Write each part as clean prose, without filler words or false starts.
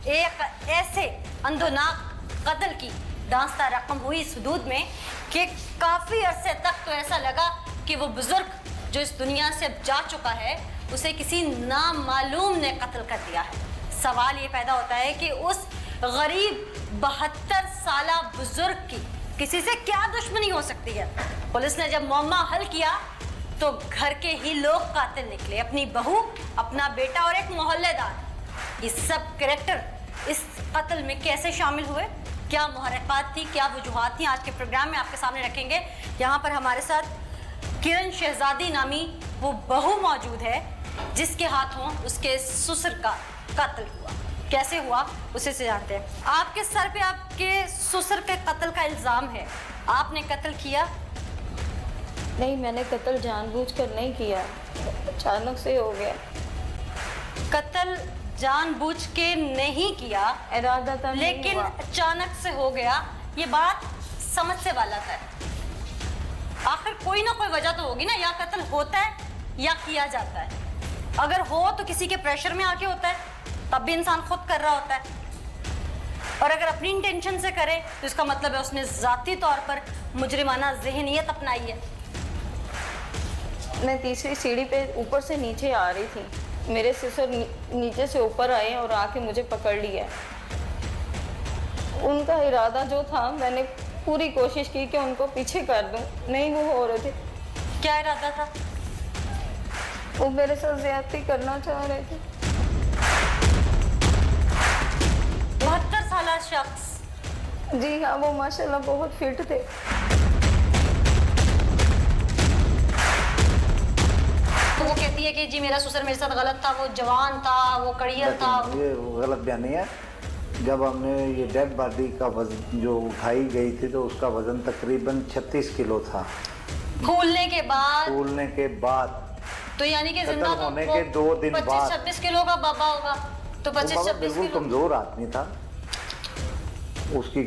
एक ऐसे अंधोनाक कत्ल की दास्तां रकम हुई इस हदूद में कि काफी अरसे तक तो ऐसा लगा कि वो बुजुर्ग जो इस दुनिया से अब जा चुका है उसे किसी नामालूम ने कत्ल कर दिया है। सवाल ये पैदा होता है कि उस गरीब 72 साला बुजुर्ग की किसी से क्या दुश्मनी हो सकती है। पुलिस ने जब मामला हल किया तो घर के ही लोग कातिल निकले, अपनी बहू, अपना बेटा और एक मोहल्लेदार। ये सब कैरेक्टर इस कत्ल में कैसे शामिल हुए, क्या मुहर्रिकात थी, क्या वजूहात थी, आज के प्रोग्राम में आपके सामने रखेंगे। यहाँ पर हमारे साथ किरण शहजादी नामी वो बहू मौजूद है जिसके हाथों उसके ससुर का कत्ल हुआ। कैसे हुआ उसे से जानते हैं। आपके सर पे आपके ससुर के कत्ल का इल्जाम है, आपने कत्ल किया? नहीं, मैंने कत्ल जानबूझकर नहीं किया, अचानक से हो गया। कत्ल जानबूझ के नहीं किया, इरादा था, लेकिन अचानक से हो गया। ये बात समझ से वाला है। आखिर कोई ना कोई वजह तो होगी ना, या कत्ल होता है या किया जाता है। अगर हो तो किसी के प्रेशर में आके होता है, तब भी इंसान खुद कर रहा होता है। और अगर अपनी इंटेंशन से करे तो इसका मतलब है उसने जाती तौर पर मुजरिमाना ज़हनियत अपनाई है। मैं तीसरी सीढ़ी पे ऊपर से नीचे आ रही थी, मेरे ससुर नीचे से ऊपर आए और आके मुझे पकड़ लिया। उनका इरादा जो था, मैंने पूरी कोशिश की कि उनको पीछे कर दूं, नहीं वो हो रहे थे। क्या इरादा था? वो मेरे साथ ज्यादती करना चाह रहे थे। 72 साला शख्स। जी हाँ, वो माशाल्लाह बहुत फिट थे। तो वो कहती है कि जी मेरा ससुर मेरे साथ गलत था, वो जवान था, वो कड़ियल था। ये गलत बयान नहीं है। जब हमने ये डेड बॉडी का वजन जो उठाई गई थी तो उसका वजन तकरीबन 36 किलो था। फूलने के बाद? फूलने के बाद तो यानी कि जिंदा तो होने के 2 दिन बाद 25-26 किलो का बाबा होगा। तो 25-26 बिल्कुल किलो कमजोर आदमी था। उसकी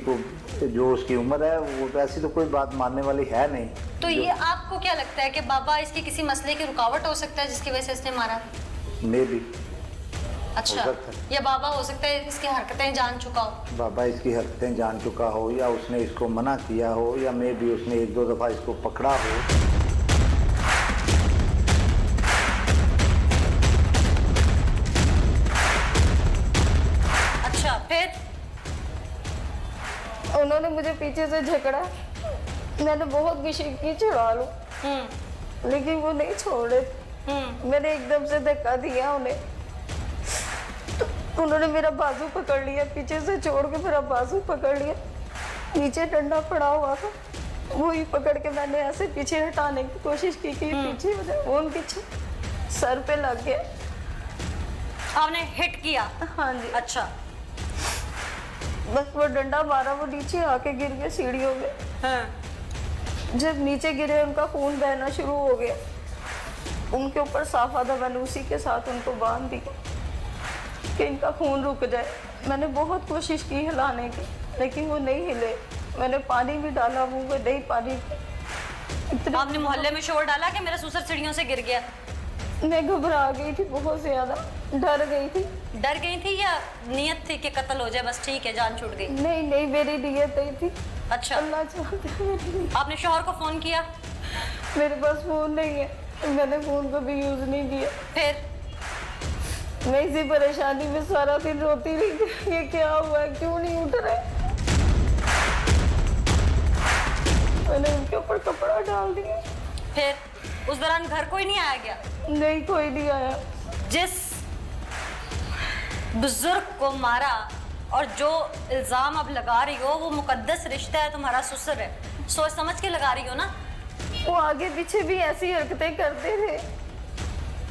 जो उसकी उम्र है वो ऐसी तो कोई बात मानने वाली है नहीं। तो ये आपको क्या लगता है कि बाबा इसके किसी मसले की रुकावट हो सकता है जिसकी वजह से इसने मारा? मे भी। अच्छा, या बाबा हो सकता है इसकी हरकतें जान चुका हो। बाबा इसकी हरकतें जान चुका हो, या उसने इसको मना किया हो, या मे भी उसने 1-2 दफा इसको पकड़ा हो। अच्छा, फिर उन्होंने मुझे पीछे से झगड़ा, मैंने बहुत कोशिश की छुड़ा लूं, लेकिन वो नहीं छोड़ रहे। मैंने एकदम से धक्का दिया उन्हें, तो उन्होंने मेरा बाजू पकड़ लिया, पीछे से छोड़ के मेरा बाजू पकड़ लिया। नीचे डंडा पड़ा हुआ था, वही पकड़ के मैंने ऐसे पीछे हटाने की कोशिश की कि पीछे हो जाए, वो उनके सर पे लग गया। आपने हिट किया? हाँ जी। अच्छा, बस वो डंडा मारा, वो नीचे आके गिर गए सीढ़ियों में। हाँ। जब नीचे गिरे उनका खून बहना शुरू हो गया, उनके ऊपर साफा था, मैंने उसी के साथ उनको बांध दिया कि इनका खून रुक जाए। मैंने बहुत कोशिश की हिलाने की, लेकिन वो नहीं हिले। मैंने पानी भी डाला मुंह में, नहीं पानी। आपने मोहल्ले में शोर डाला कि मेरा ससुर सीढ़ियों से गिर गया? मैं घबरा गई थी, बहुत ज्यादा डर गई थी। डर गई थी या नियत थी कि कत्ल हो जाए, बस ठीक है जान छूट गई? नहीं नहीं, मेरी नियत नहीं थी। अच्छा, अल्लाह चाहता। आपने शौहर को फोन किया? मेरे पास फोन नहीं है, मैंने फोन को भी यूज नहीं किया। फिर मैं इसी परेशानी में सारा दिन रोती रही, ये क्या हुआ है, क्यों नहीं उठ रहे। मैंने उनके ऊपर कपड़ा डाल दिया। फिर उस दौरान घर कोई नहीं आया गया? नहीं, कोई नहीं आया। जिस बुजुर्ग को मारा और जो इल्जाम अब लगा रही हो वो मुकद्दस रिश्ता है, तुम्हारा ससुर है, सोच समझ के लगा रही हो ना? वो आगे पीछे भी ऐसी हरकतें करते थे,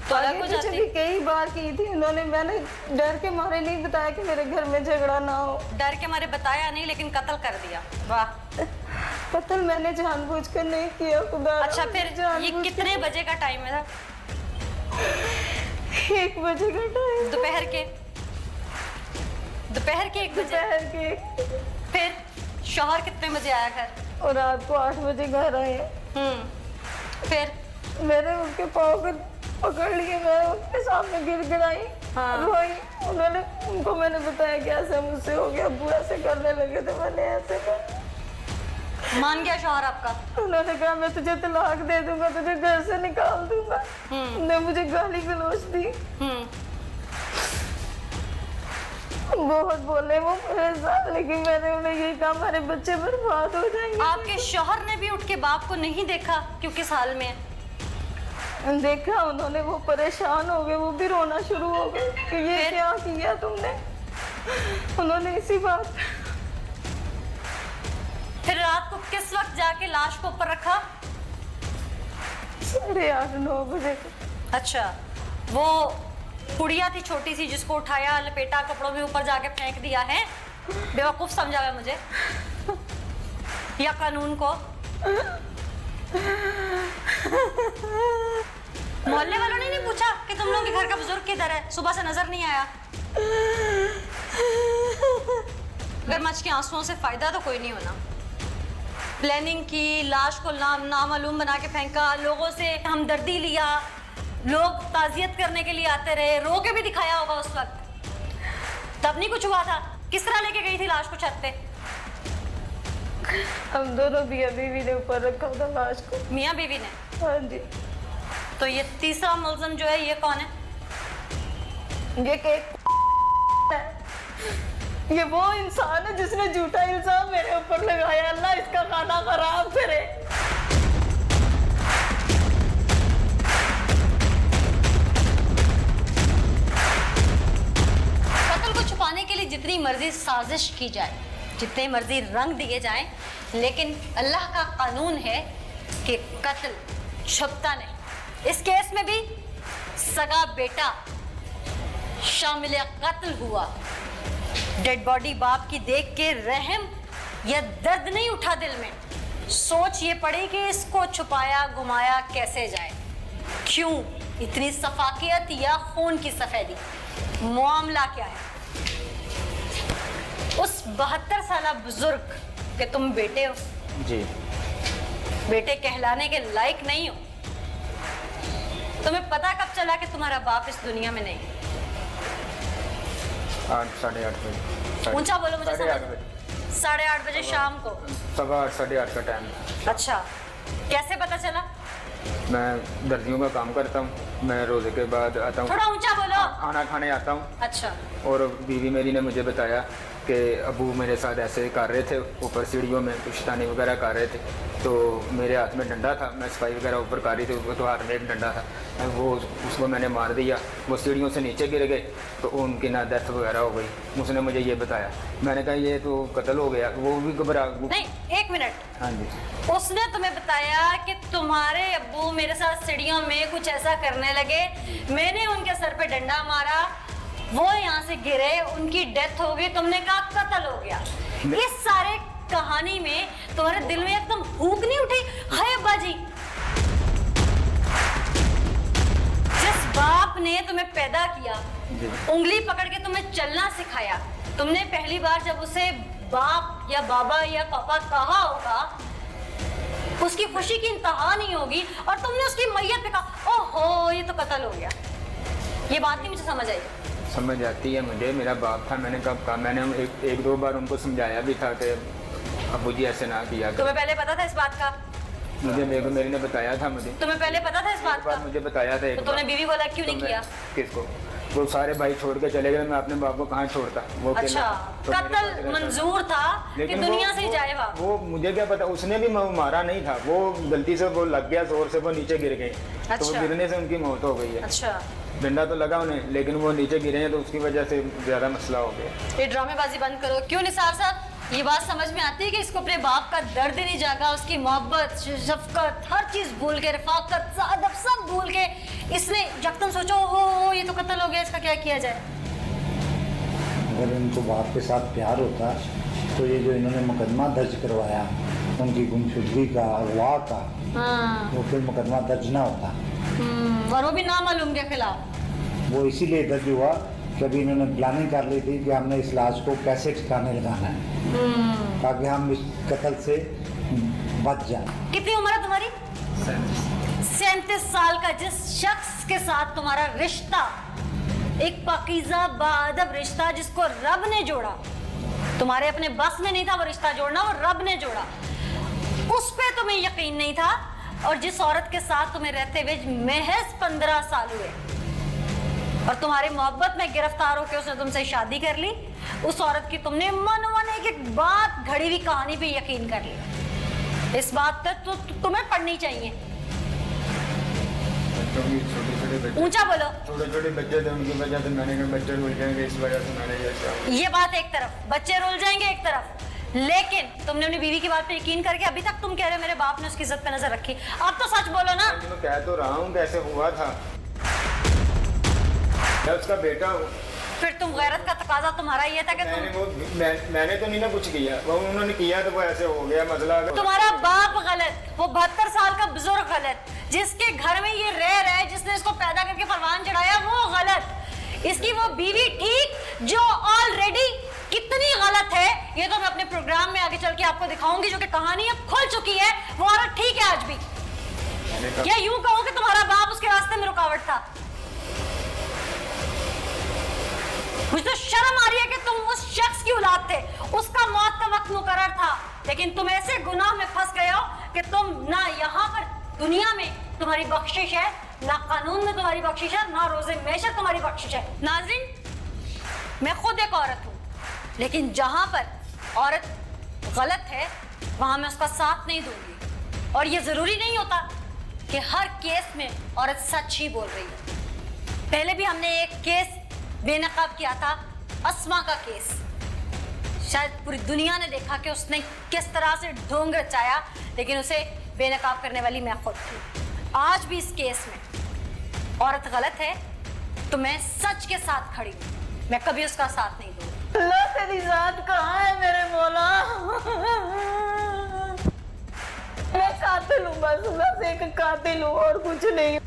तो आगे पीछे भी कई बार की थी उन्होंने। मैंने डर के मारे नहीं बताया कि मेरे घर में झगड़ा ना हो। डर के मारे बताया नहीं, लेकिन कत्ल कर दिया। वाह। कत्ल मैंने जानबूझकर नहीं किया, खुदा। अच्छा, फिर ये कितने बजे का टाइम है? 1 बजे का टाइम। दोपहर के 1 बजे? दोपहर के। फिर शौहर कितने बजे आया घर? और रात को 8 बजे घर आए। फिर मैंने उनके पाँव को पकड़ लिए, मैं उनके सामने गिड़गिड़ाई। हाँ। रोई। उनको मैंने बताया कि ऐसे मुझसे हो गया, अब्बू ऐसे करने लगे थे, मैंने ऐसे कर। मान गया शौहर आपका? उन्होंने कहा मैं तुझे तलाक दे दूंगा, तुझे घर से निकाल दूंगा। उन्होंने मुझे गाली गलौज दी, बहुत बोले वो मेरे साथ, लेकिन मैंने उन्हें यही कहा हमारे बच्चे बर्बाद हो जाएंगे। आपके शौहर ने भी उठ के बाप को नहीं देखा क्यों किस हाल में है? देखा उन्होंने, वो परेशान हो गए, वो भी रोना शुरू हो गए कि ये फिर? क्या किया तुमने। उन्होंने इसी बात फिर रात को किस वक्त जाके लाश को ऊपर रखा? 8:30-9 बजे। अच्छा, वो कुड़िया थी छोटी सी जिसको उठाया, लपेटा, कपड़ों में ऊपर जाके फेंक दिया है? बेवकूफ समझा है मुझे या कानून को? मोहल्ले वालों ने नहीं पूछा कि तुम लोगों के घर का बुजुर्ग किधर है, सुबह से नजर नहीं आया? गर्मच के आंसुओं से फायदा तो कोई नहीं होना। प्लानिंग की, लाश को नामालूम बना के फेंका, लोगों से हमदर्दी लिया, लोग ताजियत करने के लिए आते रहे, रो के भी दिखाया होगा उस वक्त, तब नहीं कुछ हुआ था? किस तरह लेके गई थी लाश को छत पे? हम दोनों मियाँ बीवी ने ऊपर रखा था लाश को। मियाँ बीवी ने? हाँ जी। तो ये तीसरा मुलजिम जो है ये कौन है? ये केक है, ये वो इंसान है जिसने झूठा इल्जाम मेरे ऊपर लगाया। अल्लाह इसका खाना खराब करे। कत्ल को छुपाने के लिए जितनी मर्जी साजिश की जाए, जितने मर्जी रंग दिए जाएं, लेकिन अल्लाह का कानून है कि कत्ल छुपता नहीं। इस केस में भी सगा बेटा शामिल कत्ल हुआ। डेड बॉडी बाप की देख के रहम या दर्द नहीं उठा दिल में, सोच ये पड़ी कि इसको छुपाया घुमाया कैसे जाए, क्यों इतनी सफाकियत या खून की सफेदी, मामला क्या है? उस 72 साला बुजुर्ग के तुम बेटे हो जी। बेटे कहलाने के लायक नहीं हो। तुम्हें पता कब चला कि तुम्हारा बाप इस दुनिया में नहीं? 8 साढ़े 8 बजे। ऊंचा बोलो मुझे। 8:30 बजे। 8:30 बजे शाम को? 8:15 साढ़े 8 का टाइम। अच्छा, कैसे पता चला? मैं दर्जियों का काम करता हूँ, मैं रोजे के बाद आता हूँ, थोड़ा ऊंचा बोलो। खाना खाने आता हूँ। अच्छा, और बीवी मेरी ने मुझे बताया कि अबू मेरे साथ ऐसे कर रहे थे, ऊपर सीढ़ियों में पुश्तानी वगैरह कर रहे थे, तो मेरे हाथ में डंडा था, मैं सफाई वगैरह ऊपर कर रही थी, उसको तो हाथ में एक डंडा था, वो उसको मैंने मार दिया, वो सीढ़ियों से नीचे गिर गए, तो उनकी ना डेथ वगैरह हो गई। उसने मुझे ये बताया, मैंने कहा ये तो कत्ल हो गया। वो भी घबरा। नहीं, एक मिनट। हाँ जी। उसने तुम्हें बताया कि तुम्हारे अब्बू मेरे साथ सीढ़ियों में कुछ ऐसा करने लगे, मैंने उनके सर पे डंडा मारा, वो यहाँ से गिरे, उनकी डेथ हो गई, तुमने कहा कत्ल हो गया। ये सारे कहानी में तुम्हारे दिल में एकदम भूख नहीं उठी? हाय अब्बा जी, जिस बाप ने तुम्हें पैदा किया, उंगली पकड़ के तुम्हें चलना सिखाया, तुमने पहली बार जब उसे बाप या बाबा या पापा कहा होगा, उसकी खुशी की इंतहा नहीं होगी, और तुमने उसकी मैयत पे कहा ओहो ये तो कत्ल हो गया। ये बात नहीं मुझे समझ आई। समझ आती है मुझे, मेरा बाप था, मैंने कब कहा, मैंने एक दो बार उनको समझाया भी था कि अबू जी ऐसे ना किया। तुम्हें पहले पता था इस बात का? मुझे मेरी ने बताया था। मुझे तुम्हें पहले पता था इस बात का? मुझे बताया था। तो तुमने बीवी बोला क्यों नहीं किया? किसको? वो सारे भाई छोड़ के चले गए, मैं अपने बाप को कहाँ छोड़ता? वो अच्छा, तो कत्ल मंजूर था कि दुनिया से ही जाए बाप। वो मुझे क्या पता, उसने भी मारा नहीं था, वो गलती से वो लग गया जोर से, वो नीचे गिर गए, तो वो गिरने से उनकी मौत हो गई है। अच्छा, डंडा तो लगा उन्हें, लेकिन वो नीचे गिरे हैं, तो उसकी वजह से ज्यादा मसला हो गया। ये ड्रामेबाजी बंद करो। क्यों निसार साहब, ये बात समझ में आती है कि इसको अपने बाप का दर्द ही नहीं जागा, उसकी मोहब्बत, शफकत, हर चीज भूल के, रफाकत, अदब सब भूल के इसने यकदम सोचो ओ ये तो कत्ल हो गया, इसका क्या किया जाए? अगर इनको बाप के साथ प्यार होता तो ये जो इन्होंने मुकदमा दर्ज करवाया उनकी गुमशुदगी का, अगवा का, वो फिर मुकदमा दर्ज ना होता। और वो भी नामालूम के खिलाफ। वो इसीलिए दर्ज हुआ कि अभी इन्होंने प्लानिंग कर ली थी कि हमने इस लाश को कैसे ठिकाने लगाना है ताकि हम इस कत्ल से बच जाए। कितनी उम्र है तुम्हारी? 37 साल का जिस शख्स के साथ तुम्हारा रिश्ता एक पाकीज़ा बाअदब रिश्ता जिसको रब ने जोड़ा, तुम्हारे अपने बस में नहीं था वो रिश्ता जोड़ना, वो रब ने जोड़ा, उस पे तुम्हें यकीन नहीं था। और जिस औरत के साथ तुम्हें रहते हुए महज 15 साल हुए और तुम्हारी मोहब्बत में गिरफ्तार होकर उसने तुमसे शादी कर ली, उस औरत की तुमने मनवन एक बात घड़ी हुई कहानी पे यकीन कर ली। इस बात तक तो तुम्हें पढ़नी चाहिए। ऊंचा बोलो। छोटे छोटे बच्चे थे, उनकी वजह से मैंने कहा बच्चे रुल जाएंगे, इस वजह से मैंने ये किया। ये बात एक तरफ, बच्चे रुल जाएंगे एक तरफ, लेकिन तुमने अपनी बीवी की बात पे यकीन करके अभी तक तुम कह रहे हो मेरे बाप ने उसकी इज्जत पे नजर रखी। अब तो सच बोलो ना। मैं कह तो रहा हूँ कैसे हुआ था, मैं उसका बेटा हूँ। फिर तुम गैरत का तकाजा तुम्हारा ये था कि मैंने तो नहीं ना कुछ किया, वो उन्होंने किया तो वो ऐसे हो गया मसला। तुम्हारा बाप गलत, वो 72 साल का बुजुर्ग गलत, जिसके घर में ये रह रहा है, जिसने इसको पैदा करके फरमान चढ़ाया वो गलत, इसकी वो बीवी ठीक जो ऑलरेडी कितनी गलत है ये तो मैं अपने प्रोग्राम में आगे चल के आपको दिखाऊंगी, जो कि कहानी अब खुल चुकी है। वो औरत ठीक है आज भी, या यूं कहो कि तुम्हारा बाप उसके रास्ते में रुकावट था। मुझे तो शर्म आ रही है कि तुम उस शख्स की औलाद थे, उसका मौत का वक्त मुकर्रर था, लेकिन तुम ऐसे गुनाह में फंस गए हो कि तुम ना यहाँ पर दुनिया में तुम्हारी बख्शिश है, ना कानून में तुम्हारी बख्शिश है, ना रोजे मेशर तुम्हारी बख्शिश है। नाज़रीन, मैं खुद एक औरत हूँ, लेकिन जहां पर औरत गलत है वहां मैं उसका साथ नहीं दूंगी। और ये जरूरी नहीं होता कि हर केस में औरत सच ही बोल रही है। पहले भी हमने एक केस बेनकाब किया था, अस्मा का केस। शायद पूरी दुनिया ने देखा कि उसने किस तरह से ढोंग रचाया, लेकिन उसे बेनकाब करने वाली मैं खुद थी। आज भी इस केस में औरत गलत है तो मैं सच के साथ खड़ी हूँ, मैं कभी उसका साथ नहीं दूंगी। अल्लाह तेरी जात कहाँ है मेरे मौला? मैं कातिल हूँ, बस एक कातिल हूँ और कुछ नहीं।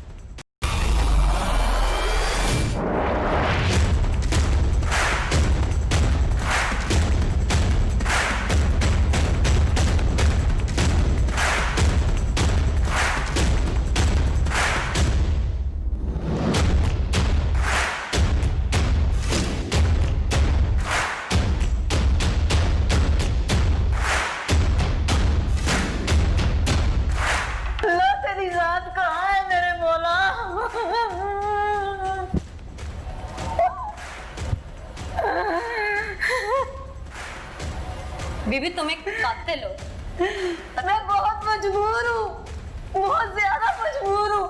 बीबी तुम एक कातिल हो। मैं बहुत मजबूर हूँ, बहुत ज्यादा मजबूर हूँ,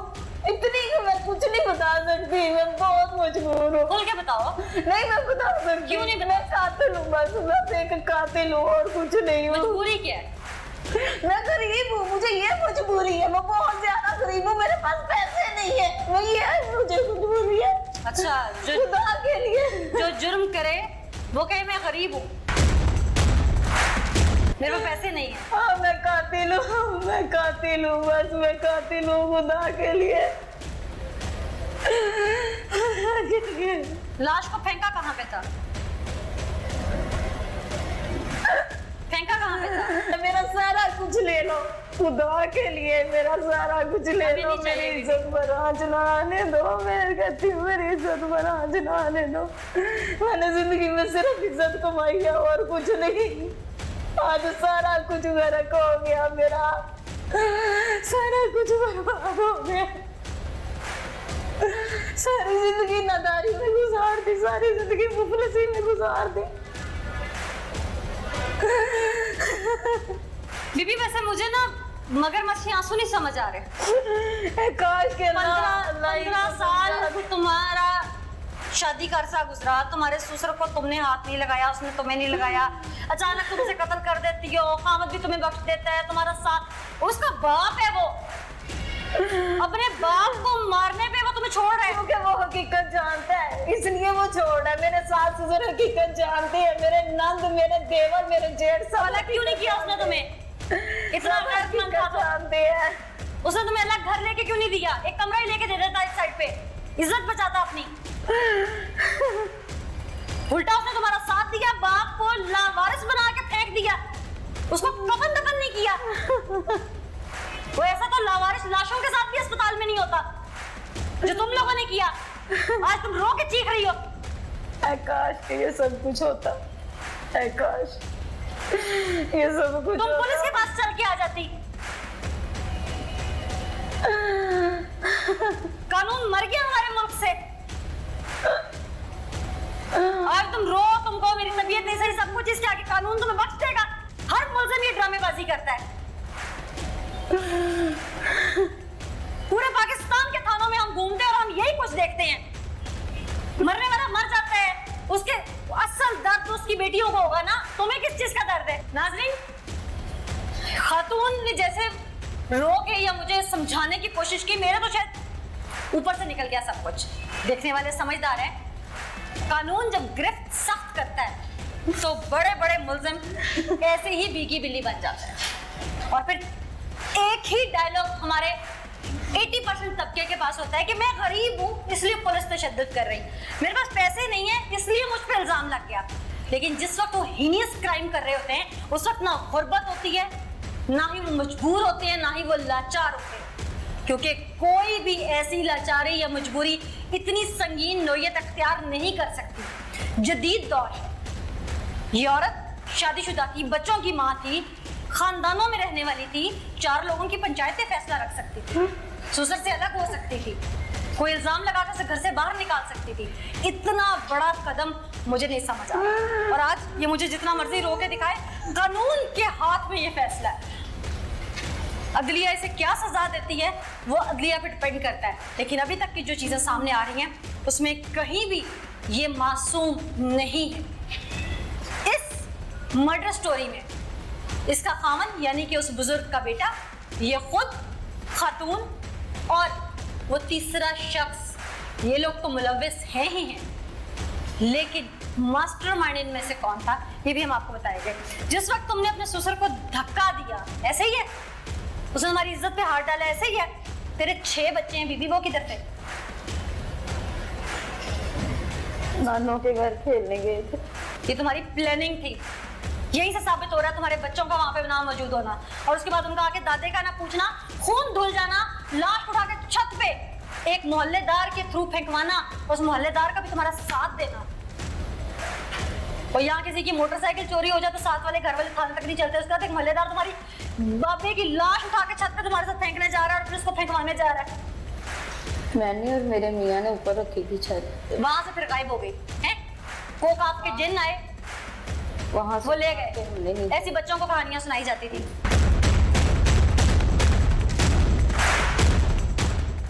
इतनी कि मैं कुछ नहीं बता सकती। मैं बहुत मजबूर हूँ। बोल के बताओ। नहीं मैं बता सकती। क्यों नहीं बता? मैं कातिल हूँ, बस एक कातिल हूँ और कुछ नहीं हूँ। मजबूरी क्या है? मैं गरीब हूँ, मुझे ये मजबूरी है। मैं बहुत ज्यादा गरीब हूँ, मेरे पास पैसे नहीं है, वही है मुझे मजबूरी है। अच्छा, खुदा के लिए जो जुर्म करे वो कहे मैं गरीब हूँ, मेरे पास पैसे नहीं है। हाँ मैं कातिल हूँ, मैं कातिल हूँ, बस मैं कातिल हूँ खुदा के लिए। लाश को फेंका कहाँ पे था? फेंका कहाँ पे था? मेरा सारा कुछ ले लो खुदा के लिए, मेरा सारा कुछ ले लो। मेरी इज्जत पर आँच ना आने दो, मैं कहती हूँ मेरी इज्जत पर आँच ना आने दो। मैंने जिंदगी में सिर्फ इज्जत कमाई है और कुछ नहीं। आज सारा कुछ गरक हो गया, मेरा सारा कुछ बर्बाद हो गया। सारी जिंदगी नादारी में गुजार दी, सारी जिंदगी मुफलिसी में गुजार दी। बीबी वैसे मुझे ना मगरमच्छी आंसू नहीं समझ आ रहे। काश के 15 साल तुम्हारा शादी का अरसा गुजरा, तुम्हारे ससुर को तुमने हाथ नहीं लगाया, उसने तुम्हें नहीं लगाया, अचानक तुमसे कत्ल कर देती हो, खामद भी तुम्हें बख्श देता है, तुम्हारा साथ उसका बाप है, वो अपने बाप को मारने पे वो तुम्हें छोड़ रहा है क्योंकि वो हकीकत जानता है, इसलिए वो छोड़ रहा है। मेरे सास ससुर हकीकत जानते हैं, मेरे नंद, मेरे देवर, मेरे जेठ सब। अलग क्यों नहीं किया उसने तुम्हें? इतना गैरतमंद था तो जानते हैं। उसने तुम्हें अलग घर लेके क्यों नहीं दिया? एक कमरा ही लेके दे देता इस साइड पे, इज्जत बचाता अपनी। उल्टा उसने तुम्हारा साथ दिया, बाप को लावारिस बना के फेंक दिया, उसको कफन दफन नहीं किया। वो ऐसा तो लावारिस लाशों के साथ भी अस्पताल में नहीं होता जो तुम लोगों ने किया। आज तुम रो के चीख रही हो। काश कि ये सब कुछ होता, काश ये सब कुछ तुम पुलिस के पास चल के आ जाती। कानून मर गया हमारे मुल्क से। आज तुम रो, तुमको मेरी तबीयत नहीं सही, सब कुछ, इसके आगे कानून तुम्हें बख्श देगा। हर मुल्ज़िम ये ड्रामेबाजी करता है। पूरे पाकिस्तान के थानों में हम घूमते हैं और हम यही कुछ देखते हैं। मरने वाला मर जाता है, उसके असल दर्द तो उसकी बेटियों को होगा ना, तुम्हें किस चीज का दर्द है? नाज़रीन, खातून ने जैसे रो के या मुझे समझाने की कोशिश की, मेरे तो शायद ऊपर से निकल गया सब कुछ। देखने वाले समझदार हैं, कानून जब गिरफ्त सख्त करता है तो बड़े बड़े मुल्जिम ऐसे ही भीगी बिल्ली बन जाते हैं। और फिर एक ही डायलॉग हमारे 80% तबके के पास होता है कि मैं गरीब हूँ इसलिए पुलिस तशद्दुद कर रही, मेरे पास पैसे नहीं है इसलिए मुझ पर इल्जाम लग गया। लेकिन जिस वक्त वो हीनियस क्राइम कर रहे होते हैं उस वक्त ना गुर्बत होती है, ना ही वो मजबूर होते हैं, ना ही वो लाचार होते हैं। क्योंकि कोई भी ऐसी लाचारी या मजबूरी इतनी संगीन नौयत अख्तियार नहीं कर सकती। जदीद दौर है, ये औरत शादीशुदा थी, बच्चों की माँ थी, खानदानों में रहने वाली थी, 4 लोगों की पंचायतें फैसला रख सकती थी, ससुर से अलग हो सकती थी, कोई इल्जाम लगाकर उसे घर से बाहर निकाल सकती थी। इतना बड़ा कदम मुझे नहीं समझ आ रहा। और आज ये मुझे जितना मर्जी रो के दिखाए, कानून के हाथ में ये फैसला है। अदलिया इसे क्या सजा देती है वो अदलिया पे डिपेंड करता है। लेकिन अभी तक की जो चीजें सामने आ रही हैं उसमें कहीं भी ये मासूम नहीं है। इस मर्डर स्टोरी में इसका खामन यानी कि उस बुजुर्ग का बेटा, ये खुद खातून और वो तीसरा शख्स, ये लोग तो मुलव्विस हैं ही हैं, लेकिन मास्टरमाइंड इनमें से कौन था ये भी हम आपको बताएंगे। जिस वक्त तुमने अपने ससुर को धक्का दिया, ऐसे ही है, उसने हमारी इज्जत पे हाथ डाला, ऐसे ही है, तेरे 6 बच्चे हैं, बीबी वो किधर थे? नानों के घर खेलने गए थे। ये तुम्हारी प्लानिंग थी। यही से साबित हो रहा है तुम्हारे बच्चों का वहां पे ना मौजूद होना, और उसके बाद उनका आके दादे का ना पूछना, खून धुल जाना, लाश उठा के छत पे एक मोहल्लेदार के थ्रू फेंकवाना, उस मोहल्लेदार का भी तुम्हारा साथ देना। और यहाँ किसी की मोटरसाइकिल चोरी हो जाए तो साथ वाले घर वाले थाने तक नहीं चलते, उसके बाद एक मोहल्लेदार तुम्हारी बापे की लाश उठा के छत पे तुम्हारे साथ फेंकने जा रहा है और फिर उसको फेंकवाने जा रहा है। मैंने और मेरे मियाँ ने ऊपर रखी थी छत, वहां से फिर गायब हो गई है। कोक आपके जिन आए, वहां वो ले गए। नहीं। ऐसी बच्चों को कहानियां सुनाई जाती थी।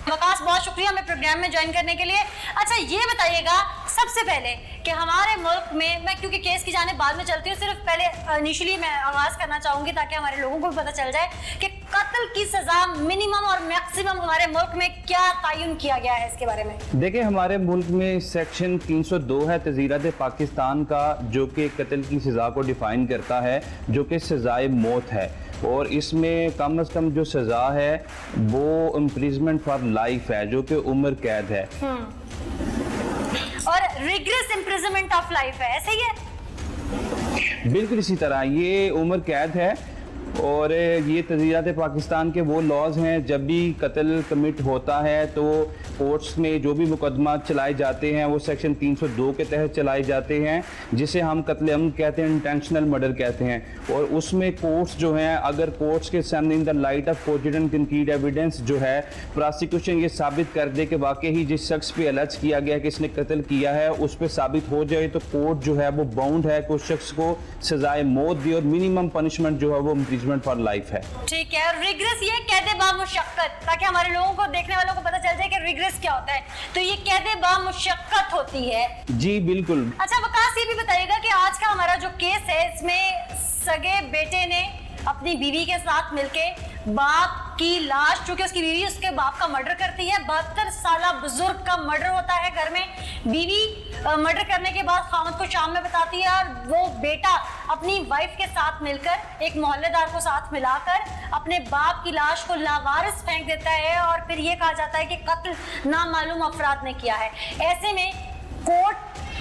वकास, बहुत शुक्रिया हमें प्रोग्राम में ज्वाइन करने के लिए। अच्छा ये बताइएगा सबसे पहले कि हमारे मुल्क में, मैं क्योंकि केस की जाने बाद में चलती हूँ, सिर्फ पहले इनिशियली मैं आगाज करना चाहूंगी ताकि हमारे लोगों को भी पता चल जाए कि कत्ल की सजा मिनिमम और मैक्सिमम हमारे मुल्क में क्या तयन किया गया है, इसके बारे में। देखिए, हमारे मुल्क में सेक्शन 302 है तज़ीरत पाकिस्तान का, जो कि कत्ल की सज़ा को डिफ़ाइन करता है, जो कि सज़ाए मौत है। और इसमें कम से कम जो सज़ा है वो इम्प्रिजमेंट फॉर लाइफ है, जो कि उम्र कैद है। और रिग्रेस इम्प्रिजनमेंट ऑफ लाइफ है, ऐसे ही है? बिल्कुल इसी तरह ये उम्र कैद है। और ये तज़ीरत पाकिस्तान के वो लॉज हैं, जब भी कत्ल कमिट होता है तो कोर्ट्स में जो भी मुकदमा चलाए जाते हैं वो सेक्शन 302 के तहत चलाए जाते हैं, जिसे हम कत्ल अम कहते हैं, इंटेंशनल मर्डर कहते हैं। और उसमें कोर्ट्स जो हैं, अगर कोर्ट्स के सामने in the light of cogent concrete evidence जो है, प्रोसिक्यूशन ये साबित कर दे कि वाकई ही जिस शख्स पे अलर्ज किया गया कि इसने कत्ल किया है उस पर साबित हो जाए, तो कोर्ट जो है वो बाउंड है कि उस शख्स को सजाए मौत दी, और मिनिमम पनिशमेंट जो है वो फॉर लाइफ है। ठीक है। और रिग्रेस ये कैदे बा मुशक्कत, ताकि हमारे लोगों को, देखने वालों को पता चल जाए कि रिग्रेस क्या होता है, तो ये कैदे बा मुशक्कत होती है। जी बिल्कुल। अच्छा वकास, ये भी बताइएगा कि आज का हमारा जो केस है इसमें सगे बेटे ने अपनी बीवी के साथ मिलके बाप की लाश, चूंकि उसकी बीवी उसके बाप का मर्डर करती है, 72 साल बुजुर्ग का मर्डर होता है घर में। बीवी मर्डर करने के बाद खामद को शाम में बताती है, और वो बेटा अपनी वाइफ के साथ मिलकर एक मोहल्लेदार को साथ मिलाकर अपने बाप की लाश को लावारिस फेंक देता है, और फिर ये कहा जाता है कि कत्ल नामालूम अफराद ने किया है। ऐसे में कोर्ट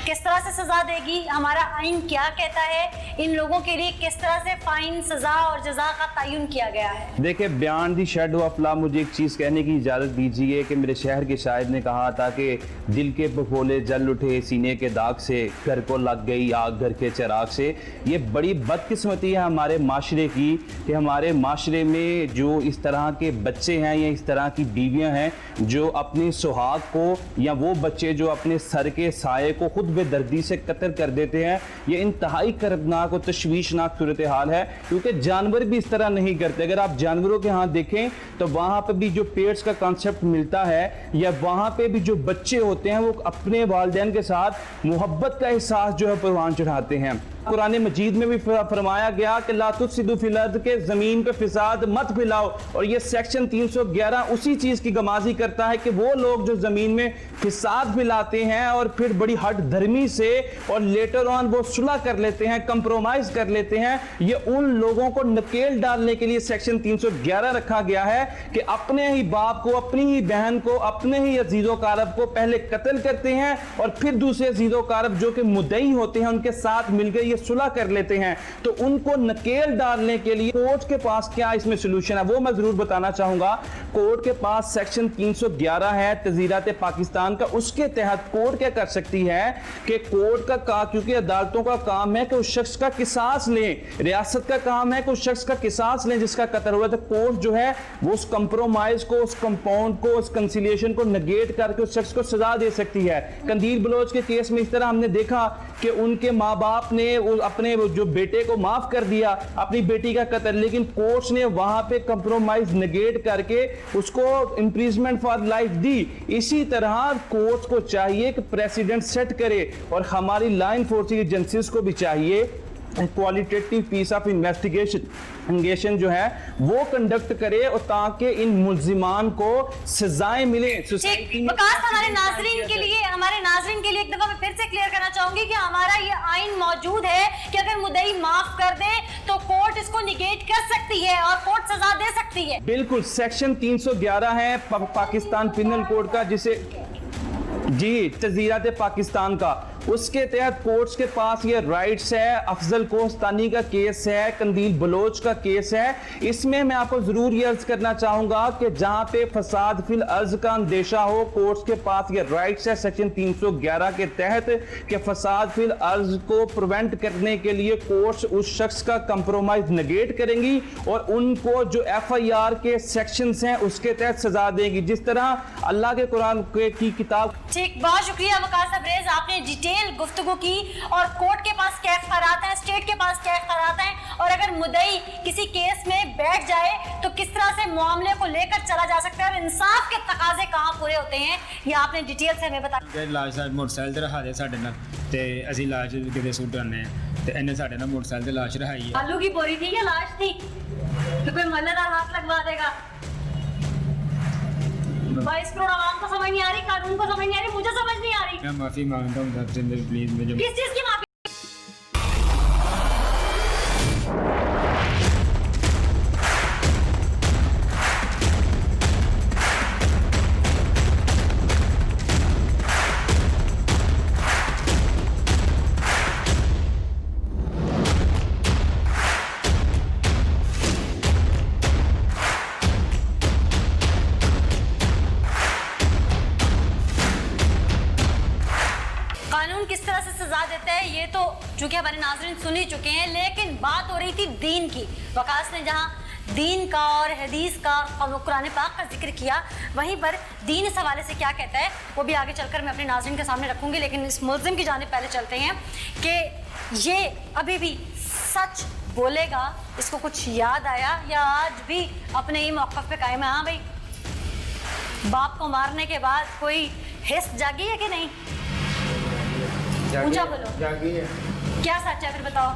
किस तरह से सजा देगी, हमारा आइन क्या कहता है, इन लोगों के लिए किस तरह से फाइन, सजा और जजा का तयन किया गया है। देखिए, beyond the shadow of law, मुझे एक चीज़ कहने की इजाज़त दीजिए कि मेरे शहर के शायर ने कहा था कि दिल के बफोले जल उठे सीने के दाग से, घर को लग गई आग घर के चिराग से। ये बड़ी बदकिस्मती है हमारे माशरे की कि हमारे माशरे में जो इस तरह के बच्चे हैं या इस तरह की बीवियां हैं जो अपने सुहाग को, या वो बच्चे जो अपने सर के साये को खुद बेदर्दी से कत्ल कर देते हैं, ये इंतहाई कर्बनाक और तशवीशनाक सूरत हाल है, क्योंकि जानवर भी इस तरह नहीं करते। अगर आप जानवरों के यहाँ देखें तो वहाँ पर भी जो पेट्स का कॉन्सेप्ट मिलता है, या वहाँ पे भी जो बच्चे होते हैं वो अपने वालिदैन के साथ मोहब्बत का एहसास जो है परवान चढ़ाते हैं। कुरान मजीद में भी फरमाया गया कि ला तुफसिदू फिल अर्द, के ज़मीन पे फिसाद मत फैलाओ। और ये सेक्शन 311 उसी चीज़ की गमाजी करता है कि वो लोग जो ज़मीन में फिसाद फैलाते हैं और फिर बड़ी हट धर्मी से और लेटर ऑन वो सुलह कर लेते हैं, कंप्रोमाइज़ कर लेते हैं, ये उन लोगों को नकेल डालने के लिए सेक्शन 311 रखा गया है कि अपने ही बाप को, अपनी ही बहन को, अपने ही अजीज़ो कारब को पहले कत्ल करते हैं और फिर दूसरे अजीज़ो कारब जो कि मुद्दई होते हैं उनके साथ मिलकर सुलह कर लेते हैं। तो उनको नकेल डालने के लिए कोर्ट के पास क्या इसमें सोल्यूशन है वो मैं जरूर बताना चाहूंगा। कोर्ट के पास सेक्शन 311 है तज़ीरात पाकिस्तान का, उसके तहत कोर्ट क्या कर सकती है कि कोर्ट का क्योंकि अदालतों का काम है कि उस शख्स का किसास लें, रियासत का काम है कि उस शख्स का किसास लें जिसका कत्ल हुआ। तो कोर्ट जो है वो उस कंप्रोमाइज को, उस कंपाउंड को, उस कंसिलिएशन को नेगेट करके उस शख्स को सजा दे सकती है। कंदील बलोच के केस में इस तरह हमने देखा कि उनके माँ बाप ने अपने जो बेटे को माफ कर दिया, अपनी बेटी का कत्ल, लेकिन कोर्ट ने वहां पे कंप्रोमाइज नेगेट करके उसको इम्प्रिजमेंट फॉर लाइफ दी। इसी तरह कोर्ट को चाहिए कि प्रेसिडेंट सेट करे और हमारी लॉ एनफोर्सिंग एजेंसीज को भी चाहिए क्वालिटेटिव पीस ऑफ इन्वेस्टिगेशन जो है वो कंडक्ट करे और ताकि इन मुल्जिमान को सजाएं मिले। वकास, हमारे नाजरीन के लिए एक दफा मैं फिर से क्लियर करना चाहूंगी कि हमारा ये आइन मौजूद है कि अगर मुद्दई माफ कर दे तो कोर्ट इसको निगेट कर सकती है और कोर्ट सजा दे सकती है। बिल्कुल, सेक्शन 311 है पाकिस्तान पिनल कोड का, जिसे जी तज़ीरात पाकिस्तान का, उसके तहत कोर्ट्स के पास ये राइट्स है। अफजल कोस्तानी का केस है, कंदील बलोच का केस है। इसमें मैं आपको जरूर ये अर्ज करना चाहूंगा कि जहां पे फसाद फिल अर्ज का अंदेशा हो, कोर्ट्स के पास ये राइट्स है सेक्शन 311 के तहत कि फसाद फिल अर्ज को प्रिवेंट करने के लिए कोर्ट्स उस शख्स का कंप्रोमाइज नेगेट करेंगी और उनको जो FIR के सेक्शंस हैं उसके तहत सजा देंगी, जिस तरह अल्लाह के कुरान की किताब। ठीक, बहुत शुक्रिया वकास अब्रेज, आपने डिटेल गुफ्तगू की। और कोर्ट के पास क्या इख्तियारात हैं, स्टेट के पास क्या इख्तियारात हैं, और अगर मुद्दई किसी केस में बैठ जाए तो किस तरह से मामले को लेकर चला जा सकता है और इंसाफ के तकाजे कहाँ पूरे होते हैं, ये आपने डिटेल से हमें बताया। लाश मोटरसाइकिल ते रखा दे साडे नाल ते असीं लाश किते सुट आने ते इन्ने साडे नाल मोटरसाइकिल ते लाश रखाई है। आलू की बोरी थी या लाश थी? तो कोई मल्लेदार हाथ लगवा देगा। 22 करोड़ आवाम को समझ नहीं आ रही, कानून को समझ नहीं आ रही, मुझे समझ नहीं आ रही। मैं माफी मांगता हूँ सबसे, प्लीज मुझे। किस चीज की माफी? किस तरह से सजा देता है ये तो चूंकि हमारे नाज़रीन सुन ही चुके हैं, लेकिन बात हो रही थी दीन की। वकास ने जहां दीन का और हदीस का और कुरान पाक का जिक्र किया, वहीं पर दीन इस हवाले से क्या कहता है वो भी आगे चलकर मैं अपने नाज़रीन के सामने रखूंगी। लेकिन इस मुल्ज़िम की जानिब पहले चलते हैं कि ये अभी भी सच बोलेगा, इसको कुछ याद आया या आज भी अपने ही मौक़िफ़ पे कायम है? हाँ भाई, बाप को मारने के बाद कोई हिस्स जागी है कि नहीं? ऊंचा बोलो। जागी है। क्या सच है फिर बताओ।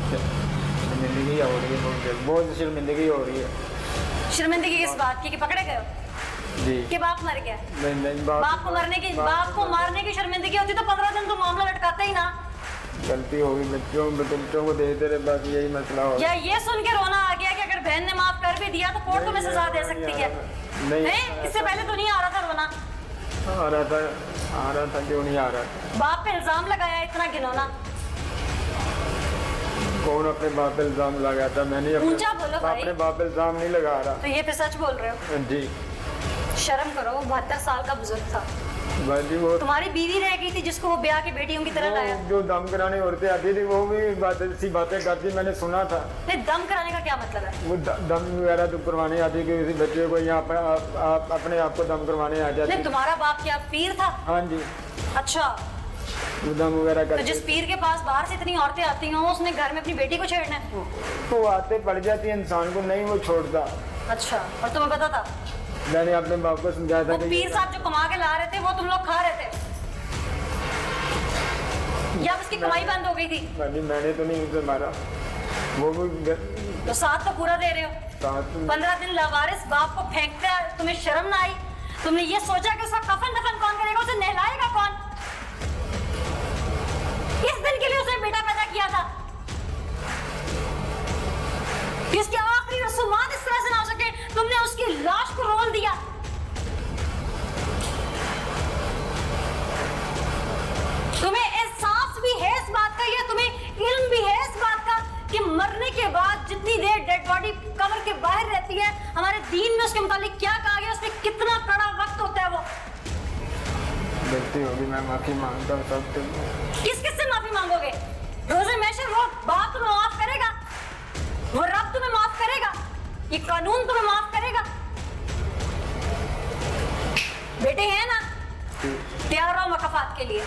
शर्मिंदगी हो रही है, बहुत शर्मिंदगी हो रही है। शर्मिंदगी किस बात की कि पकड़े गए हो? जी। कि बाप मर गया? नहीं, बाप को मारने की शर्मिंदगी होती तो 15 दिन तो मामला लटकाते ही ना। गलती होगी, बच्चों को देते रहे, बस यही मसला हो। या ये सुन के रोना आ गया कि अगर बहन ने माफ कर भी दिया तो कोर्ट तुम्हें सजा दे सकती है? नहीं, इससे पहले तो नहीं आ रहा था रोना? आ रहा था। आ रहा था, क्यों नहीं आ रहा? बाप पे इल्जाम लगाया इतना घिनौना। कौन अपने बाप पे इल्जाम लगाया था? मैंने ऊंचा बोलो भाई। अपने बाप पे इल्जाम नहीं लगा रहा। तो ये फिर सच बोल रहे हो? जी शर्म करो, 72 साल का बुजुर्ग था। भाई जी, वो तुम्हारी बीवी रह गई थी जिसको वो ब्याह की बेटियों की तरह लाया। जो दम कराने औरतें आती थी वो भी सी बातें करती, मैंने सुना था। नहीं, दम कराने का क्या मतलब है? वो दम वगैरह तो करवाने आती, कि किसी बच्चे को यहाँ पर अपने आप को दम करवाने आ जाती। नहीं, तुम्हारा बाप क्या पीर था? हाँ जी, अच्छा, वो दम वगैरह तो करते। जिस पीर के पास बाहर से इतनी औरतें आती हों, उसने घर में अपनी बेटी को छेड़ना है? तो आते पड़ जाती है इंसान को, नहीं वो छोड़ता। अच्छा, और तुम्हें पता था? मैंने अपने बाप को समझाया था वो कि पीर साहब जो कमा के ला रहे थे वो तुम लोग खा रहे थे, या उसकी कमाई बंद हो गई थी? मैंने तो नहीं उसे मारा, वो भी तो साथ तो पूरा दे रहे हो। साथ 15 दिन लावारिस बाप को फेंकते हैं, तुम्हें शर्म ना आई? तुमने ये सोचा कि उसका कफन दफन कौन करेगा, उसे नहलाएगा कौन? इस दिन के लिए उसने बेटा पैदा किया था कि उसकी आखिरी रसूमात इस तरह से ना हो सके। तुमने उसकी लाश को रोल दिया। तुम्हें एहसास भी है इस बात का, या तुम्हें इल्म भी है इस बात का कि मरने के बाद जितनी देर डेड बॉडी कब्र के बाहर रहती है, हमारे दीन में उसके मुतालिक क्या कहा गया, उसमें कितना कड़ा वक्त होता है? वो गलती होगी, मैं माफी मांगता हूँ सब। किस किस से माफी मांगोगे? रोज़े महशर वो बाप तुम्हें माफ करेगा, वो रब तुम्हें माफ करेगा, ये कानून तुम्हें माफ करेगा? बेटे हैं ना, तैयार रहो मकफात के लिए।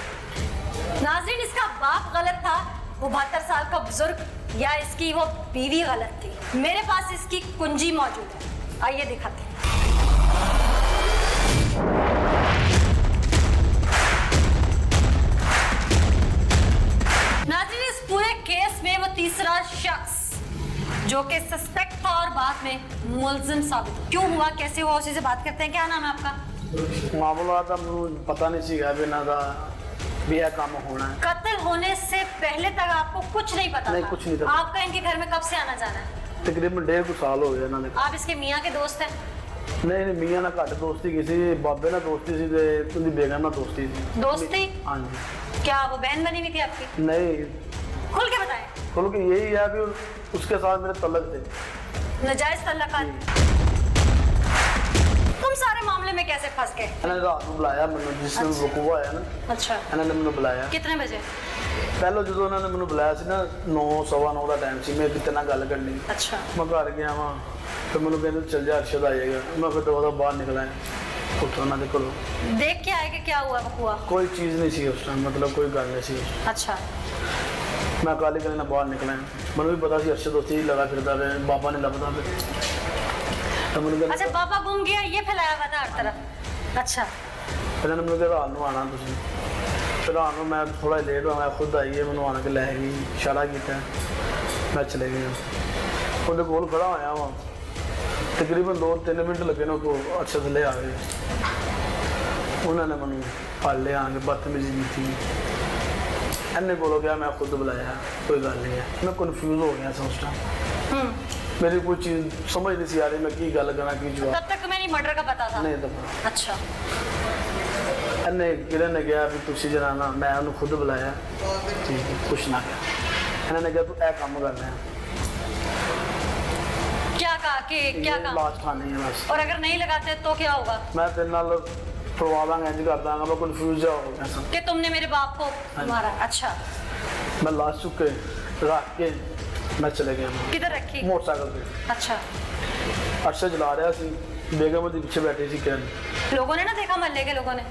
नाज़रीन, इसका बाप गलत था, वो 72 साल का बुजुर्ग, या इसकी वो बीवी गलत थी? मेरे पास इसकी कुंजी मौजूद है, आइए दिखाते हैं। नाज़रीन, इस पूरे केस में वो तीसरा शख्स जो कि सस्पेक्ट था और बाद में मुलजिम साबित हुआ। क्यों हुआ, कैसे हुआ, उसी से बात करते हैं। क्या नाम है आपका? मामला था पता नहीं सीगा भी ना था भी यह काम होना है। कत्ल होने से पहले तक आपको कुछ नहीं पता नहीं, था? कुछ नहीं था। आपका इनके घर में कब से आना जाना है? तकरीबन 1.5 साल हो गया इन्होंने। आप इसके मियाँ के दोस्त हैं? नहीं, मियाँ ना घट दोस्ती किसी बाबे ना दोस्ती सी ते उनकी बेगम ना दोस्ती सी। दोस्ती? हाँ जी। क्या वो बहन बनी हुई थी आपकी? नहीं, खुल के बताएं। खुल के यही है कि उसके साथ मेरे तलक थे। नाजायज तल्लुकात। तुम सारे मामले में कैसे फंस गए? इन्होंने रात को बुलाया मैंने, जिस दिन वकूआ होया ना, अच्छा, इन्होंने मैंने बुलाया। कितने बजे? पहले जो उन्होंने मैंने बुलाया सी ना 9 सवा 9 का टाइम सी, मैं कितने ना गल करनी। अच्छा, मैं घर गया वहाँ, तो मैंने कहते चल जा अरशद आ जाएगा। मैं फिर दो बाहर निकला है, उठो ना देखो देख के आए कि क्या हुआ बकुआ? कोई चीज़ नहीं सी उस टाइम, मतलब कोई गल नहीं सी। अच्छा, मैं काली गली ना बाहर निकला है, मैंने भी पता सी अरशद उसी ही लगा फिरता रहे, बाबा ने लगता फिर। तो मैंने अच्छा, बाबा गुम गया, ये फैलाया हुआ था हर तरफ। अच्छा, फिर मैंने कहा रात को आना तुम। फिर रात को मैं थोड़ा लेट हुआ, मैं खुद आई है, मैंने आना के लै गई, इशारा किया, मैं चले गया। उन्हें कोल खड़ा होया वहाँ, तकरीबन 2-3 मिनट लगे ना, को अरशद ले आ गए। उन्होंने मैंने फल लिया आके बदतमीजी की थी। इन्हें बोलो गया, मैं खुद बुलाया, कोई गल नहीं है। मैं कन्फ्यूज हो गया उस टाइम, मेरी कोई चीज़ समझ नहीं सी आ रही, मैं की गल करा की जवाब। तब तक तुम्हें मर्डर का पता था? नहीं तो अच्छा, इन्हें किरण ने कहा भी तुसी जनाना, मैं उन्हें खुद बुलाया, ठीक है कुछ ना कहा। इन्होंने कहा तू ऐ काम करना है। क्या कहा कि क्या कहा? लास्ट खानी है बस, और अगर नहीं लगाते तो क्या होगा? मैं तेरे नाल करवा दांगा, इंज कर दांगा। मैं कन्फ्यूज हो गया सब कि तुमने मेरे बाप को मारा? अच्छा, मैं लास्ट चुके रख के मैं चले गया किधर रखी? मोटरसाइकिल पे। अच्छा, अरशद चला रहा सी, बेगम ਉਹਦੇ पीछे बैठी सी किरण। लोगों ने ना देखा, मोहल्ले के लोगों ने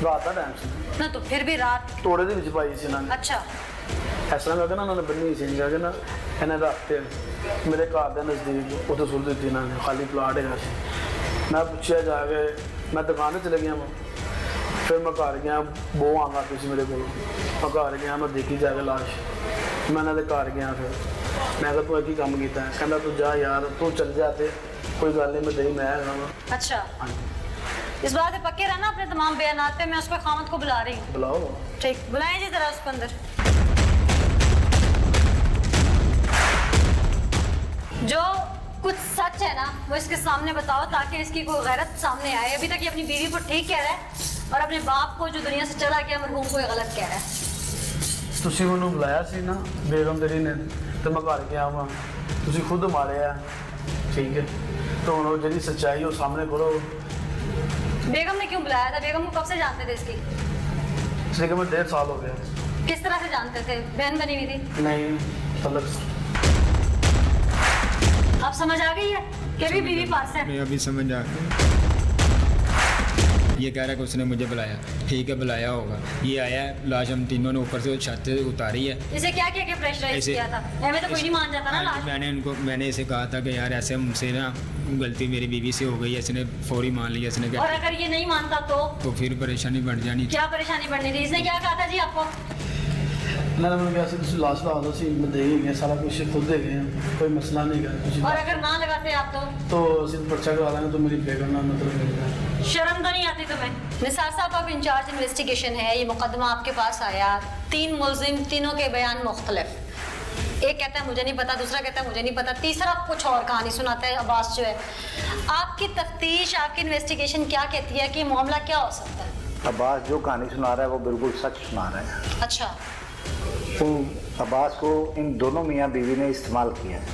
रात का टाइम सी ना, तो फिर भी रात। ਤੋੜੇ ਦੇ ਵਿੱਚ ਪਾਈ ਸੀ ਇਹਨਾਂ ਨੇ। अच्छा, ਇਸ ਤਰ੍ਹਾਂ ਕਰਕੇ ਨਾ ਉਹਨਾਂ ਨੇ ਬੰਨੀ ਸੀ, ਜਾ ਕੇ ਨਾ ਇਹਨੇ ਰੱਖ ਕੇ ਮੇਰੇ ਘਰ ਦੇ ਨਜ਼ਦੀਕ ਉੱਥੇ ਸੁੱਟ ਦਿੱਤੀ ਇਹਨਾਂ ਨੇ, ਖਾਲੀ ਪਲਾਟ ਹੈਗਾ ਸੀ। ਮੈਂ ਪੁੱਛਿਆ ਜਾ ਕੇ, ਮੈਂ ਦੁਕਾਨ ਤੇ ਚਲੇ ਗਿਆ ਵਾਂ। ਫਿਰ ਮੈਂ ਘਰ ਗਿਆ, ਬੋ ਆਂਗਾ ਤੁਸੀਂ ਮੇਰੇ ਕੋਲ। ਮੈਂ ਘਰ ਗਿਆ, ਮੈਂ ਦੇਖੀ ਜਾ ਕੇ ਲਾਸ਼। ਮੈਂ ਇਹਨਾਂ ਦੇ ਘਰ ਗਿਆ, ਫਿਰ ਮੈਂ ਕਿਹਾ ਤੂੰ ਕੀ ਕੰਮ ਕੀਤਾ ਹੈ? ਕਹਿੰਦਾ ਤੂੰ ਜਾ ਯਾਰ, ਤੂੰ ਚੱਲ ਜਾ ਤੇ कोई गल नहीं, मैं दही मैं हैगा वां। अच्छा, हाँ जी, इस बात पे पक्के रहना अपने तमाम बयानात पे। मैं उसके खामद को बुला रही हूँ। बुलाओ। ठीक, बुलाएं जी जरा उसको अंदर। जो कुछ सच है ना वो इसके सामने बताओ, ताकि इसकी कोई गैरत सामने आए। अभी तक ये अपनी बीवी को ठीक कह रहा है, और अपने बाप को जो दुनिया से चला गया मरहूम को ये गलत कह रहा है। ਤੁਸੀਂ ਮੈਨੂੰ ਬੁਲਾਇਆ ਸੀ ਨਾ ਬੇਗਮ ਤੇਰੀ ਨੇ ਤੇ ਮੈਂ ਘਰ ਗਿਆ ਵਾਂ ਤੁਸੀਂ ਖੁਦ ਮਾਰਿਆ ਠੀਕ ਹੈ ਤਾਂ ਹੁਣ ਉਹ ਜਿਹੜੀ ਸੱਚਾਈ ਉਹ ਸਾਹਮਣੇ ਕਰੋ बेगम ने क्यों बुलाया था? बेगम को कब से जानते थे इसकी? इसलिए कि मैं 1.5 साल हो गया किस तरह से जानते थे? बहन बनी हुई थी? नहीं तलक अब समझ आ गई है कि भी बीवी पास है। मैं अभी समझ आ गया। ये कह रहा है कि उसने मुझे बुलाया, ठीक है बुलाया होगा, ये आया है, लाश हम तीनों ने ऊपर से छत से उतारी है। इसे क्या क्या प्रेशराइज ऐसे- किया था? हमें तो कोई नहीं मान जाता ना लाश। मैंने इसे कहा था कि यार ऐसे हमसे ना गलती मेरी बीवी से हो गई है, इसने फौरी मान लिया, इसने और अगर ये नहीं मानता तो फिर परेशानी बढ़ जानी। क्या परेशानी बढ़नी थी? इसने क्या कहा था जी आपको? मैंने मैंने कहा ਤੁਸੀਂ ਲਾਸ਼ ਲਾ ਦੋ ਸੀ ਮੈਂ ਦੇ ਹੀ ਗਿਆ सारा कुछ खुद दे गए हैं कोई मसला नहीं है कुछ और अगर ना लगाते आप तो सिर्फ पर्चा करा लेंगे तो मेरी बेगम ना मतलब मिल जाए शर्म तो नहीं आती तुम्हें? निसार साहब आप इंचार्ज इन्वेस्टिगेशन है, ये मुकदमा आपके पास आया, 3 मुलजिम, तीनों के बयान मुख्तलिफ, एक कहता है मुझे नहीं पता, दूसरा कहता है मुझे नहीं पता, तीसरा कुछ और कहानी सुनाता है अब्बास जो है। आपकी तफ्तीश, आपकी इन्वेस्टिगेशन क्या कहती है कि मामला क्या हो सकता है? अब्बास जो कहानी सुना रहा है वो बिल्कुल सच सुना रहा है। अच्छा। तो अब्बास को इन दोनों मियाँ बीवी ने इस्तेमाल किया है।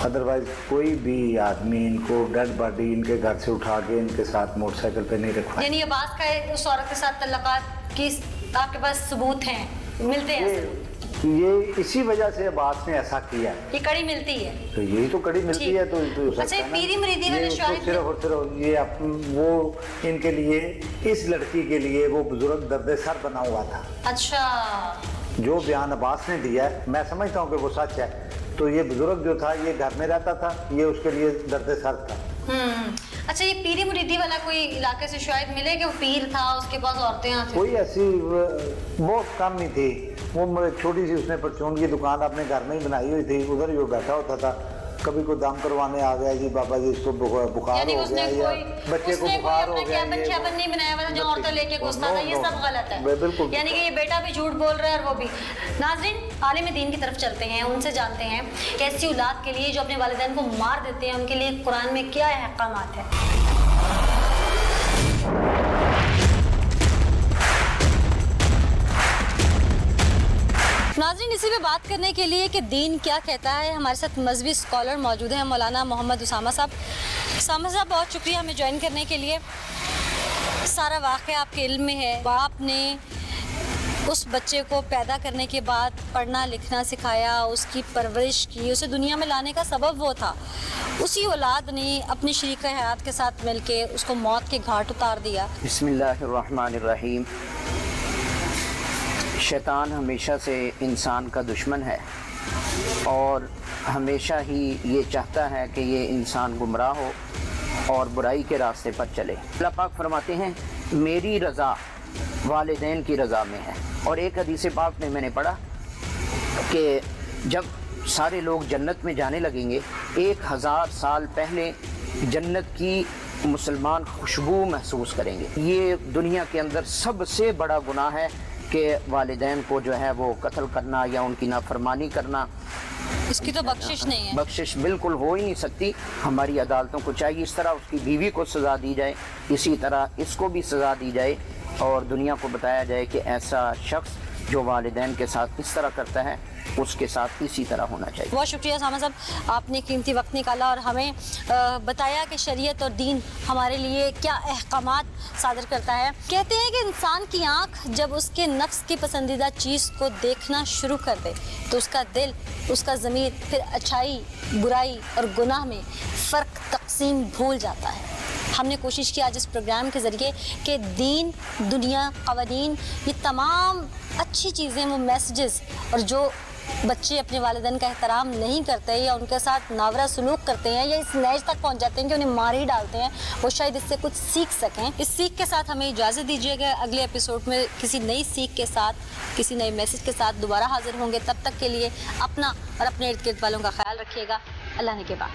अदरवाइज कोई भी आदमी इनको डेड बॉडी इनके घर से उठा के इनके साथ मोटरसाइकिल पे नहीं रखवाया। यानी अब्बास का उस औरत के साथ तल्लुकात की आपके पास सबूत हैं, मिलते हैं सबूत? ये इसी वजह से अब्बास ने ऐसा किया है। ये कड़ी मिलती है? तो यही तो कड़ी मिलती ठीक। है तो हो सकता अच्छा, है ना। पीरी मुरीदी वाले ये तो शाहिद सिर्फ और सिर्फ ये वो इनके लिए इस लड़की के लिए वो बुजुर्ग दर्द सर बना हुआ था। अच्छा। जो बयान अब्बास ने दिया है मैं समझता हूँ कि वो सच है। तो ये बुजुर्ग जो था ये घर में रहता था, ये उसके लिए दर्द सर था। अच्छा, ये पीरी मुरीदी वाला कोई इलाके से शायद मिले कि वो पीर था, उसके पास औरतें आती? कोई ऐसी बहुत कम ही थी, वो छोटी सी उसने परचून की दुकान अपने घर में ही बनाई हुई थी, उधर ही वो बैठा होता था। कभी कोई दम करवाने आ गया जी बाबा जी इसको बुखार यानी हो उसने गया या कोई बच्चे को बुखार हो गया, कैबिन कैबिन नहीं बनाया हुआ था जहाँ औरतें लेके घुसता था, ये सब गलत है। बिल्कुल। यानी कि ये बेटा भी झूठ बोल रहा है और वो भी। नाज़रीन, आलिम दीन की तरफ चलते हैं, उनसे जानते हैं कि ऐसी औलाद के लिए जो अपने वालिदैन को मार देते हैं उनके लिए कुरान में क्या अहकामात है। नाज़रीन, इसी पे बात करने के लिए कि दीन क्या कहता है, हमारे साथ मजहबी स्कॉलर मौजूद हैं, मौलाना मोहम्मद उसामा साहब। उसामा साहब, बहुत शुक्रिया हमें ज्वाइन करने के लिए। सारा वाक़या आपके इल्म में है, बाप ने उस बच्चे को पैदा करने के बाद पढ़ना लिखना सिखाया, उसकी परवरिश की, उसे दुनिया में लाने का सबब वो था। उसी औलाद ने अपनी शरीक हयात के साथ मिलके उसको मौत के घाट उतार दिया। बिस्मिल्लाहिर्रहमानिर्रहीम। शैतान हमेशा से इंसान का दुश्मन है और हमेशा ही ये चाहता है कि ये इंसान गुमराह हो और बुराई के रास्ते पर चले। अल्लाह पाक फरमाते हैं मेरी रज़ा वालिदैन की रज़ा में है। और एक हदीस पाक में मैंने पढ़ा कि जब सारे लोग जन्नत में जाने लगेंगे 1000 साल पहले जन्नत की मुसलमान खुशबू महसूस करेंगे। ये दुनिया के अंदर सबसे बड़ा गुनाह है कि वालिदैन को जो है वो कत्ल करना या उनकी नाफरमानी करना। इसकी तो बख्शिश नहीं है। बख्शिश बिल्कुल हो ही नहीं सकती। हमारी अदालतों को चाहिए इस तरह उसकी बीवी को सज़ा दी जाए, इसी तरह इसको भी सज़ा दी जाए और दुनिया को बताया जाए कि ऐसा शख्स जो वालिदैन के साथ इस तरह करता है उसके साथ इसी तरह होना चाहिए। बहुत शुक्रिया उसामा साहब, आपने कीमती वक्त निकाला और हमें बताया कि शरीयत और दीन हमारे लिए क्या अहकामात सादर करता है। कहते हैं कि इंसान की आँख जब उसके नफ्स की पसंदीदा चीज़ को देखना शुरू कर दे तो उसका दिल, उसका ज़मीर फिर अच्छाई, बुराई और गुनाह में फ़र्क तकसीम भूल जाता है। हमने कोशिश की आज इस प्रोग्राम के ज़रिए कि दीन, दुनिया, क़वानीन, ये तमाम अच्छी चीज़ें, वो मैसेजेस, और जो बच्चे अपने वालिदैन का एहतराम नहीं करते या उनके साथ नावरा सलूक करते हैं या इस नैज तक पहुंच जाते हैं कि उन्हें मार ही डालते हैं, वो शायद इससे कुछ सीख सकें। इस सीख के साथ हमें इजाज़त दीजिएगा। अगले एपिसोड में किसी नई सीख के साथ, किसी नए मैसेज के साथ दोबारा हाजिर होंगे। तब तक के लिए अपना और अपने इर्द गिर्द वालों का ख्याल रखिएगा। अल्लाह ने के बाद।